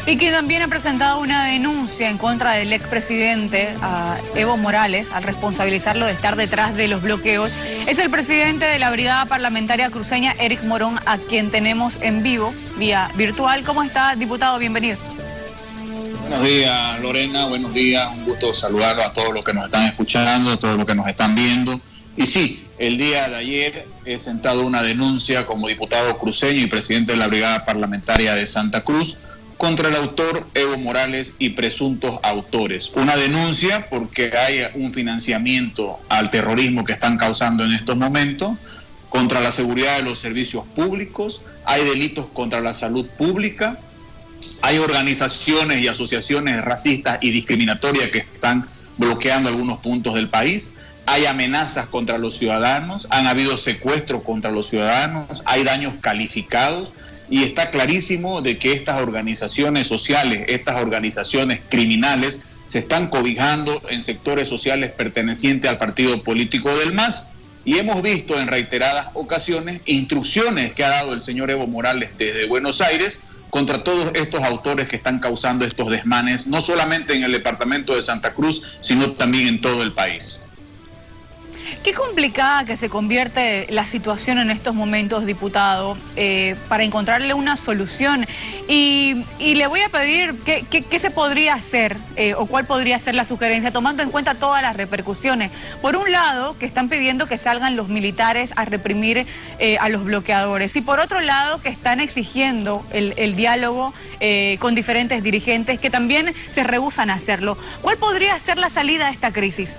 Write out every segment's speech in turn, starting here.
Y que también ha presentado una denuncia en contra del expresidente Evo Morales al responsabilizarlo de estar detrás de los bloqueos. Es el presidente de la Brigada Parlamentaria Cruceña, Eric Morón, a quien tenemos en vivo, vía virtual. ¿Cómo está, diputado? Bienvenido. Buenos días, Lorena. Buenos días. Un gusto saludar a todos los que nos están escuchando, a todos los que nos están viendo. Y sí, el día de ayer he sentado una denuncia como diputado cruceño y presidente de la Brigada Parlamentaria de Santa Cruz contra el autor Evo Morales y presuntos autores. Una denuncia porque hay un financiamiento al terrorismo que están causando en estos momentos, contra la seguridad de los servicios públicos, hay delitos contra la salud pública, hay organizaciones y asociaciones racistas y discriminatorias que están bloqueando algunos puntos del país, hay amenazas contra los ciudadanos, han habido secuestros contra los ciudadanos, hay daños calificados. Y está clarísimo de que estas organizaciones sociales, estas organizaciones criminales, se están cobijando en sectores sociales pertenecientes al partido político del MAS. Y hemos visto en reiteradas ocasiones instrucciones que ha dado el señor Evo Morales desde Buenos Aires contra todos estos autores que están causando estos desmanes, no solamente en el departamento de Santa Cruz, sino también en todo el país. Qué complicada que se convierte la situación en estos momentos, diputado, para encontrarle una solución. Y le voy a pedir qué se podría hacer o cuál podría ser la sugerencia, tomando en cuenta todas las repercusiones. Por un lado, que están pidiendo que salgan los militares a reprimir a los bloqueadores. Y por otro lado, que están exigiendo el diálogo con diferentes dirigentes que también se rehúsan a hacerlo. ¿Cuál podría ser la salida a esta crisis?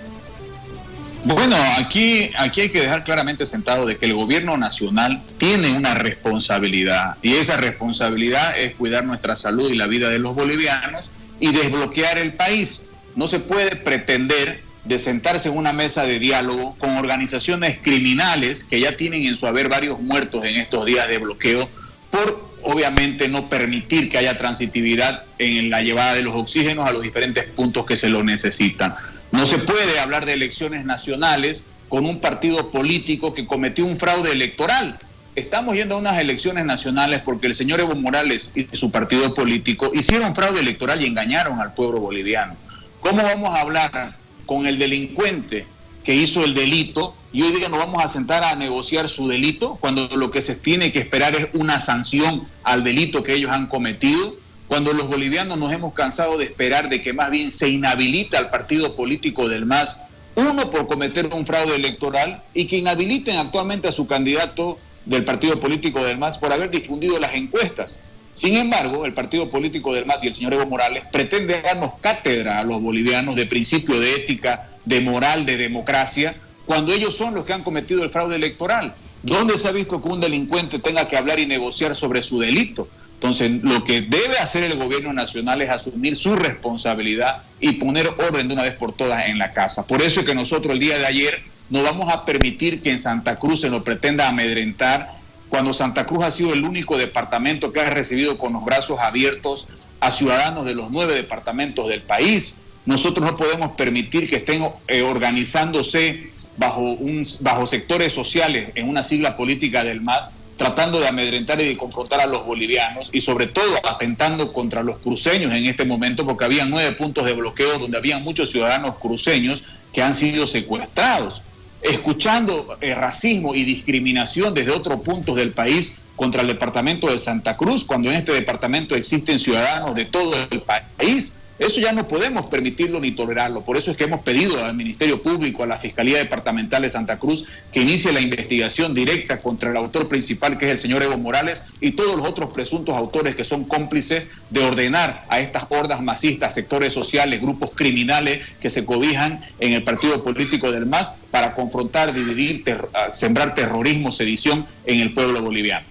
Bueno, aquí hay que dejar claramente sentado de que el gobierno nacional tiene una responsabilidad y esa responsabilidad es cuidar nuestra salud y la vida de los bolivianos y desbloquear el país. No se puede pretender de sentarse en una mesa de diálogo con organizaciones criminales que ya tienen en su haber varios muertos en estos días de bloqueo por obviamente no permitir que haya transitividad en la llevada de los oxígenos a los diferentes puntos que se lo necesitan. No se puede hablar de elecciones nacionales con un partido político que cometió un fraude electoral. Estamos yendo a unas elecciones nacionales porque el señor Evo Morales y su partido político hicieron fraude electoral y engañaron al pueblo boliviano. ¿Cómo vamos a hablar con el delincuente que hizo el delito y hoy día nos vamos a sentar a negociar su delito cuando lo que se tiene que esperar es una sanción al delito que ellos han cometido? Cuando los bolivianos nos hemos cansado de esperar de que más bien se inhabilita al partido político del MAS, uno por cometer un fraude electoral y que inhabiliten actualmente a su candidato del partido político del MAS por haber difundido las encuestas. Sin embargo, el partido político del MAS y el señor Evo Morales pretende darnos cátedra a los bolivianos de principio de ética, de moral, de democracia, cuando ellos son los que han cometido el fraude electoral. ¿Dónde se ha visto que un delincuente tenga que hablar y negociar sobre su delito? Entonces, lo que debe hacer el gobierno nacional es asumir su responsabilidad y poner orden de una vez por todas en la casa. Por eso es que nosotros el día de ayer no vamos a permitir que en Santa Cruz se nos pretenda amedrentar, cuando Santa Cruz ha sido el único departamento que ha recibido con los brazos abiertos a ciudadanos de los 9 departamentos del país. Nosotros no podemos permitir que estén organizándose bajo sectores sociales en una sigla política del MAS, tratando de amedrentar y de confrontar a los bolivianos y sobre todo atentando contra los cruceños en este momento, porque había 9 puntos de bloqueo donde había muchos ciudadanos cruceños que han sido secuestrados, escuchando racismo y discriminación desde otros puntos del país contra el departamento de Santa Cruz, cuando en este departamento existen ciudadanos de todo el país. Eso ya no podemos permitirlo ni tolerarlo. Por eso es que hemos pedido al Ministerio Público, a la Fiscalía Departamental de Santa Cruz, que inicie la investigación directa contra el autor principal, que es el señor Evo Morales, y todos los otros presuntos autores que son cómplices de ordenar a estas hordas masistas, sectores sociales, grupos criminales que se cobijan en el partido político del MAS para confrontar, dividir, sembrar terrorismo, sedición en el pueblo boliviano.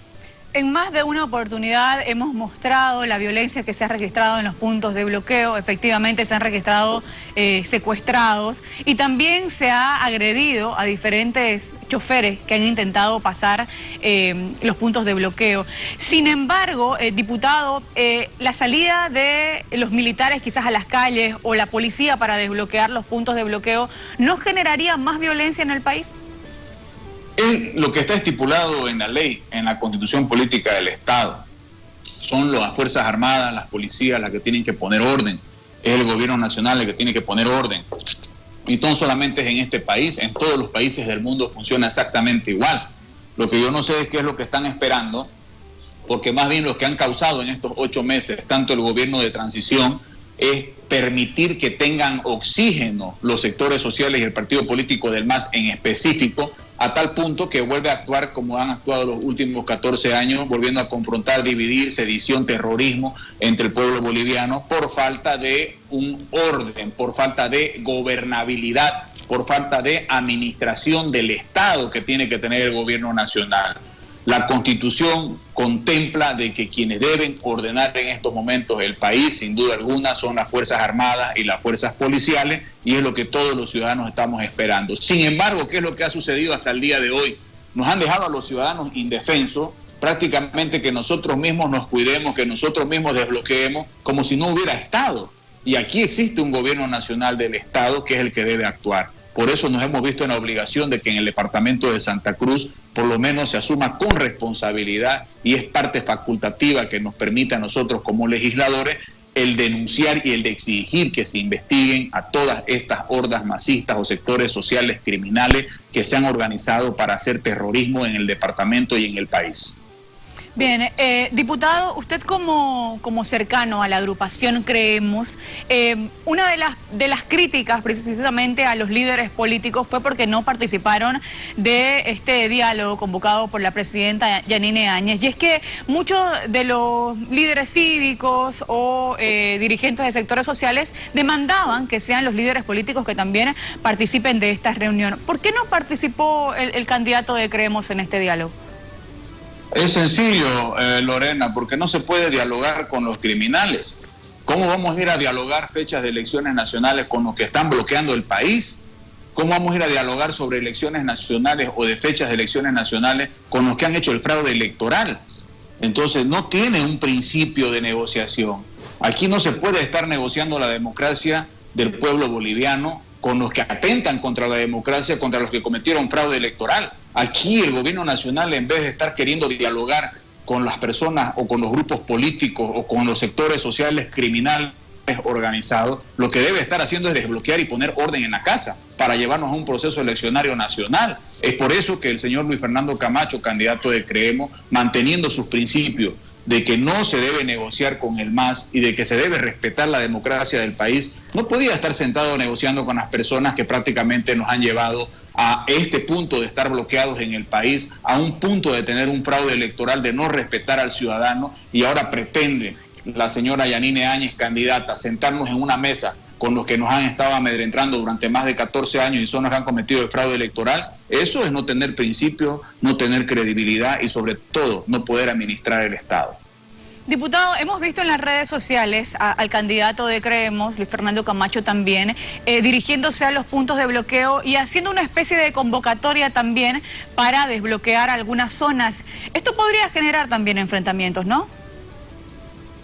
En más de una oportunidad hemos mostrado la violencia que se ha registrado en los puntos de bloqueo. Efectivamente se han registrado secuestrados y también se ha agredido a diferentes choferes que han intentado pasar los puntos de bloqueo. Sin embargo, diputado, la salida de los militares quizás a las calles o la policía para desbloquear los puntos de bloqueo, ¿no generaría más violencia en el país? Es lo que está estipulado en la ley, en la Constitución Política del Estado. son las Fuerzas Armadas, las policías las que tienen que poner orden. Es el gobierno nacional el que tiene que poner orden. Y no solamente es en este país, en todos los países del mundo funciona exactamente igual. Lo que yo no sé es qué es lo que están esperando, porque más bien lo que han causado en estos 8 meses, tanto el gobierno de transición, es permitir que tengan oxígeno los sectores sociales y el partido político del MAS en específico, a tal punto que vuelve a actuar como han actuado los últimos 14 años, volviendo a confrontar, dividir, sedición, terrorismo entre el pueblo boliviano por falta de un orden, por falta de gobernabilidad, por falta de administración del Estado que tiene que tener el gobierno nacional. La Constitución contempla de que quienes deben ordenar en estos momentos el país, sin duda alguna, son las Fuerzas Armadas y las Fuerzas Policiales, y es lo que todos los ciudadanos estamos esperando. Sin embargo, ¿qué es lo que ha sucedido hasta el día de hoy? Nos han dejado a los ciudadanos indefensos, prácticamente que nosotros mismos nos cuidemos, que nosotros mismos desbloqueemos, como si no hubiera Estado. Y aquí existe un gobierno nacional del Estado que es el que debe actuar. Por eso nos hemos visto en la obligación de que en el departamento de Santa Cruz por lo menos se asuma con responsabilidad, y es parte facultativa que nos permite a nosotros como legisladores el denunciar y el de exigir que se investiguen a todas estas hordas masistas o sectores sociales criminales que se han organizado para hacer terrorismo en el departamento y en el país. Bien, diputado, usted como cercano a la agrupación Creemos, una de las críticas precisamente a los líderes políticos fue porque no participaron de este diálogo convocado por la presidenta Yanine Áñez. Y es que muchos de los líderes cívicos o dirigentes de sectores sociales demandaban que sean los líderes políticos que también participen de esta reunión. ¿Por qué no participó el candidato de Creemos en este diálogo? Es sencillo, Lorena, porque no se puede dialogar con los criminales. ¿Cómo vamos a ir a dialogar fechas de elecciones nacionales con los que están bloqueando el país? ¿Cómo vamos a ir a dialogar sobre elecciones nacionales o de fechas de elecciones nacionales con los que han hecho el fraude electoral? Entonces no tiene un principio de negociación. Aquí no se puede estar negociando la democracia del pueblo boliviano con los que atentan contra la democracia, contra los que cometieron fraude electoral. Aquí el gobierno nacional, en vez de estar queriendo dialogar con las personas o con los grupos políticos o con los sectores sociales criminales organizados, lo que debe estar haciendo es desbloquear y poner orden en la casa para llevarnos a un proceso eleccionario nacional. Es por eso que el señor Luis Fernando Camacho, candidato de Creemos, manteniendo sus principios de que no se debe negociar con el MAS y de que se debe respetar la democracia del país, no podía estar sentado negociando con las personas que prácticamente nos han llevado a este punto de estar bloqueados en el país, a un punto de tener un fraude electoral, de no respetar al ciudadano, y ahora pretende la señora Yanine Áñez, candidata, sentarnos en una mesa con los que nos han estado amedrentando durante más de 14 años y son los que han cometido el fraude electoral. Eso es no tener principios, no tener credibilidad y sobre todo no poder administrar el Estado. Diputado, hemos visto en las redes sociales al candidato de Creemos, Luis Fernando Camacho también, dirigiéndose a los puntos de bloqueo y haciendo una especie de convocatoria también para desbloquear algunas zonas. Esto podría generar también enfrentamientos, ¿no?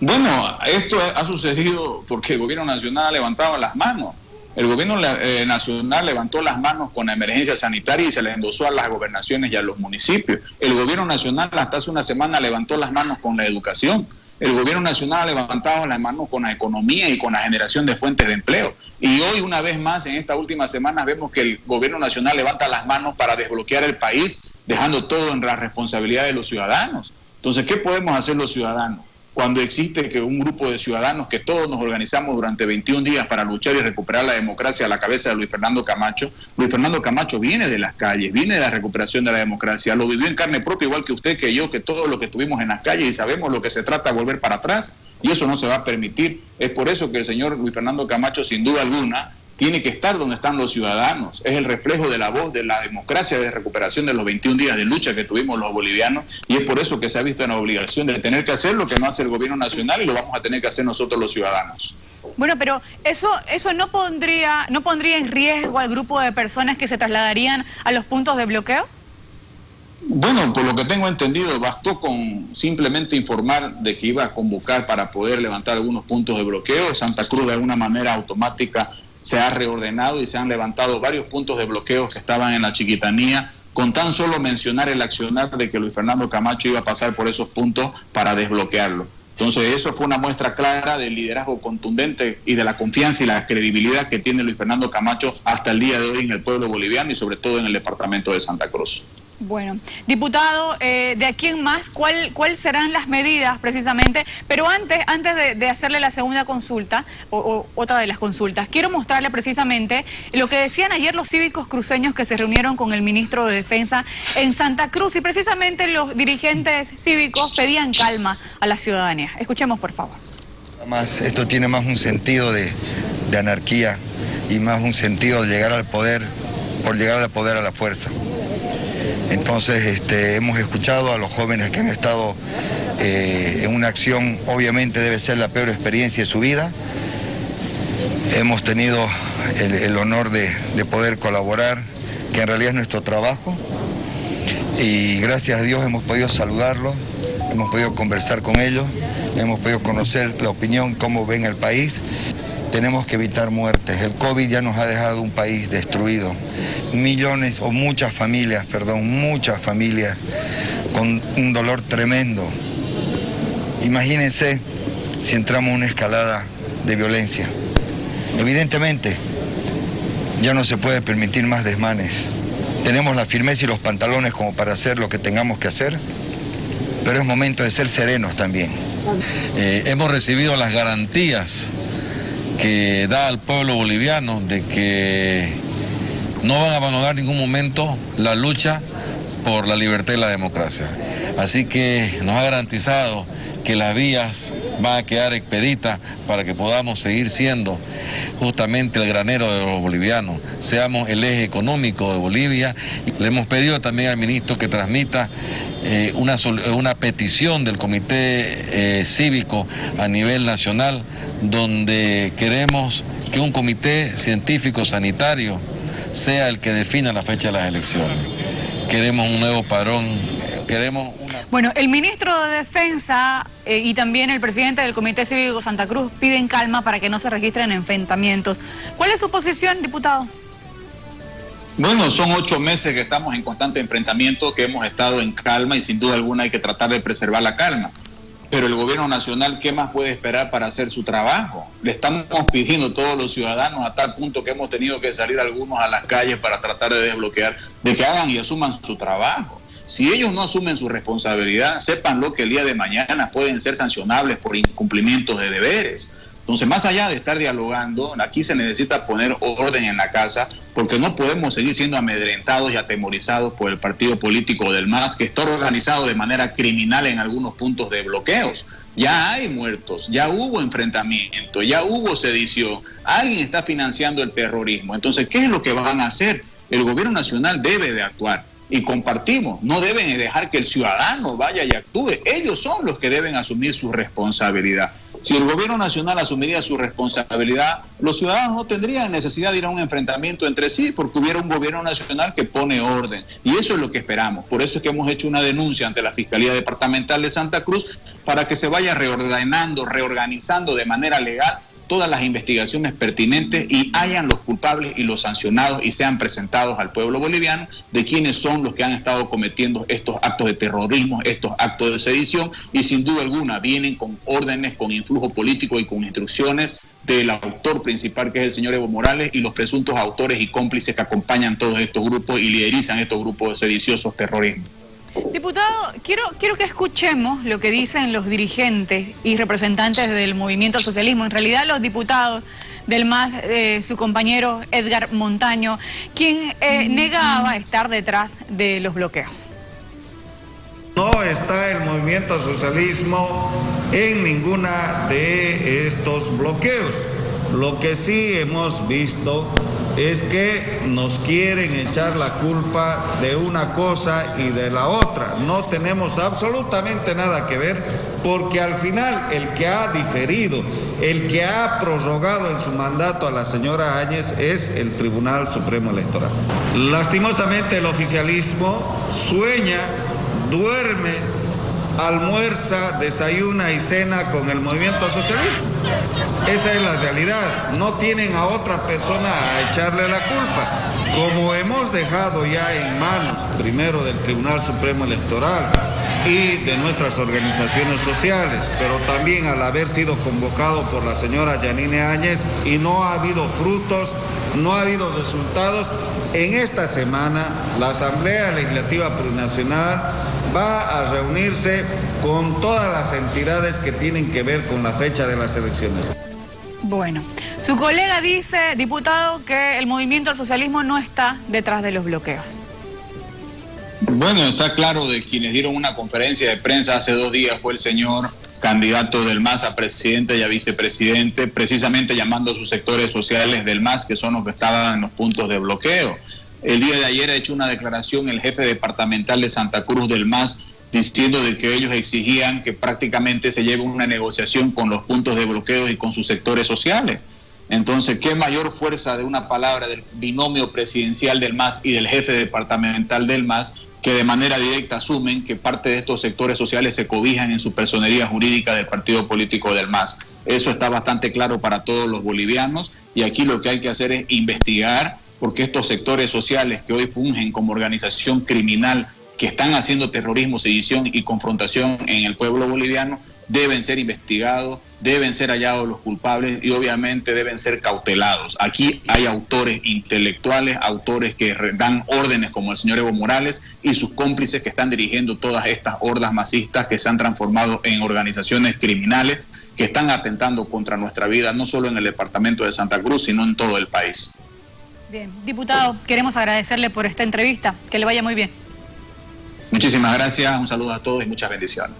Bueno, esto ha sucedido porque el gobierno nacional ha levantado las manos. El gobierno nacional levantó las manos con la emergencia sanitaria y se le endosó a las gobernaciones y a los municipios. El gobierno nacional hasta hace una semana levantó las manos con la educación. El gobierno nacional ha levantado las manos con la economía y con la generación de fuentes de empleo. Y hoy, una vez más, en estas últimas semanas, vemos que el gobierno nacional levanta las manos para desbloquear el país, dejando todo en la responsabilidad de los ciudadanos. Entonces, ¿qué podemos hacer los ciudadanos? Cuando existe que un grupo de ciudadanos que todos nos organizamos durante 21 días para luchar y recuperar la democracia a la cabeza de Luis Fernando Camacho. Luis Fernando Camacho viene de las calles, viene de la recuperación de la democracia, lo vivió en carne propia, igual que usted, que yo, que todos los que estuvimos en las calles, y sabemos lo que se trata de volver para atrás, y eso no se va a permitir. Es por eso que el señor Luis Fernando Camacho, sin duda alguna, tiene que estar donde están los ciudadanos. Es el reflejo de la voz de la democracia de recuperación de los 21 días de lucha que tuvimos los bolivianos, y es por eso que se ha visto en la obligación de tener que hacer lo que no hace el gobierno nacional, y lo vamos a tener que hacer nosotros los ciudadanos. Bueno, pero eso no pondría en riesgo al grupo de personas que se trasladarían a los puntos de bloqueo. Bueno, por lo que tengo entendido, bastó con simplemente informar de que iba a convocar para poder levantar algunos puntos de bloqueo. Santa Cruz, de alguna manera automática, se ha reordenado y se han levantado varios puntos de bloqueo que estaban en la Chiquitanía con tan solo mencionar el accionar de que Luis Fernando Camacho iba a pasar por esos puntos para desbloquearlo. Entonces eso fue una muestra clara del liderazgo contundente y de la confianza y la credibilidad que tiene Luis Fernando Camacho hasta el día de hoy en el pueblo boliviano y sobre todo en el departamento de Santa Cruz. Bueno, diputado, de aquí en más, ¿cuál serán las medidas precisamente? Pero antes de hacerle la segunda consulta, o otra de las consultas, quiero mostrarle precisamente lo que decían ayer los cívicos cruceños que se reunieron con el ministro de Defensa en Santa Cruz, y precisamente los dirigentes cívicos pedían calma a la ciudadanía. Escuchemos, por favor. Además, esto tiene más un sentido de anarquía y más un sentido de llegar al poder, por llegar al poder a la fuerza. Entonces hemos escuchado a los jóvenes que han estado en una acción, obviamente debe ser la peor experiencia de su vida. Hemos tenido el honor de poder colaborar, que en realidad es nuestro trabajo, y gracias a Dios hemos podido saludarlos, hemos podido conversar con ellos, hemos podido conocer la opinión, cómo ven el país. Tenemos que evitar muertes. El COVID ya nos ha dejado un país destruido. Millones o muchas familias con un dolor tremendo. Imagínense si entramos en una escalada de violencia. Evidentemente, ya no se puede permitir más desmanes. Tenemos la firmeza y los pantalones como para hacer lo que tengamos que hacer, pero es momento de ser serenos también. Hemos recibido las garantías que da al pueblo boliviano de que no van a abandonar en ningún momento la lucha por la libertad y la democracia. Así que nos ha garantizado que las vías van a quedar expeditas para que podamos seguir siendo justamente el granero de los bolivianos, seamos el eje económico de Bolivia. Le hemos pedido también al ministro que transmita una petición del comité cívico a nivel nacional, donde queremos que un comité científico sanitario sea el que defina la fecha de las elecciones. Queremos un nuevo padrón, queremos una... Bueno, el ministro de Defensa y también el presidente del Comité Cívico Santa Cruz piden calma para que no se registren enfrentamientos. ¿Cuál es su posición, diputado? Bueno, son 8 meses que estamos en constante enfrentamiento, que hemos estado en calma y sin duda alguna hay que tratar de preservar la calma. Pero el gobierno nacional, ¿qué más puede esperar para hacer su trabajo? Le estamos pidiendo a todos los ciudadanos, a tal punto que hemos tenido que salir algunos a las calles para tratar de desbloquear, de que hagan y asuman su trabajo. Si ellos no asumen su responsabilidad, sépanlo que el día de mañana pueden ser sancionables por incumplimientos de deberes. Entonces, más allá de estar dialogando, aquí se necesita poner orden en la casa, porque no podemos seguir siendo amedrentados y atemorizados por el partido político del MAS, que está organizado de manera criminal en algunos puntos de bloqueos. Ya hay muertos, ya hubo enfrentamiento, ya hubo sedición, alguien está financiando el terrorismo. Entonces, ¿qué es lo que van a hacer? El gobierno nacional debe de actuar. Y compartimos, no deben dejar que el ciudadano vaya y actúe. Ellos son los que deben asumir su responsabilidad. Si el gobierno nacional asumiría su responsabilidad, los ciudadanos no tendrían necesidad de ir a un enfrentamiento entre sí, porque hubiera un gobierno nacional que pone orden. Y eso es lo que esperamos. Por eso es que hemos hecho una denuncia ante la Fiscalía Departamental de Santa Cruz para que se vaya reordenando, reorganizando de manera legal todas las investigaciones pertinentes y hayan los culpables y los sancionados y sean presentados al pueblo boliviano de quiénes son los que han estado cometiendo estos actos de terrorismo, estos actos de sedición, y sin duda alguna vienen con órdenes, con influjo político y con instrucciones del autor principal, que es el señor Evo Morales, y los presuntos autores y cómplices que acompañan todos estos grupos y liderizan estos grupos de sediciosos terrorismo. Diputado, quiero que escuchemos lo que dicen los dirigentes y representantes del movimiento al socialismo, en realidad los diputados del MAS, su compañero Edgar Montaño, quien negaba estar detrás de los bloqueos. No está el movimiento al socialismo en ninguna de estos bloqueos. Lo que sí hemos visto es que nos quieren echar la culpa de una cosa y de la otra. No tenemos absolutamente nada que ver, porque al final el que ha diferido, el que ha prorrogado en su mandato a la señora Áñez es el Tribunal Supremo Electoral. Lastimosamente el oficialismo sueña, duerme, almuerza, desayuna y cena con el movimiento socialista. Esa es la realidad. No tienen a otra persona a echarle la culpa. como hemos dejado ya en manos primero del Tribunal Supremo Electoral y de nuestras organizaciones sociales, pero también al haber sido convocado por la señora Yanine Áñez y no ha habido frutos, no ha habido resultados, en esta semana la Asamblea Legislativa Plurinacional va a reunirse con todas las entidades que tienen que ver con la fecha de las elecciones. Bueno, su colega dice, diputado, que el movimiento al socialismo no está detrás de los bloqueos. Bueno, está claro de quienes dieron una conferencia de prensa hace 2 días fue el señor candidato del MAS a presidente y a vicepresidente, precisamente llamando a sus sectores sociales del MAS, que son los que estaban en los puntos de bloqueo. El día de ayer ha hecho una declaración el jefe departamental de Santa Cruz del MAS, diciendo de que ellos exigían que prácticamente se lleve una negociación con los puntos de bloqueo y con sus sectores sociales. Entonces, ¿qué mayor fuerza de una palabra del binomio presidencial del MAS y del jefe departamental del MAS, que de manera directa asumen que parte de estos sectores sociales se cobijan en su personería jurídica del partido político del MAS? Eso está bastante claro para todos los bolivianos, y aquí lo que hay que hacer es investigar, porque estos sectores sociales que hoy fungen como organización criminal, que están haciendo terrorismo, sedición y confrontación en el pueblo boliviano, deben ser investigados, deben ser hallados los culpables y obviamente deben ser cautelados. Aquí hay autores intelectuales, autores que dan órdenes como el señor Evo Morales y sus cómplices que están dirigiendo todas estas hordas masistas que se han transformado en organizaciones criminales que están atentando contra nuestra vida, no solo en el departamento de Santa Cruz, sino en todo el país. Bien, diputado, queremos agradecerle por esta entrevista. Que le vaya muy bien. Muchísimas gracias, un saludo a todos y muchas bendiciones.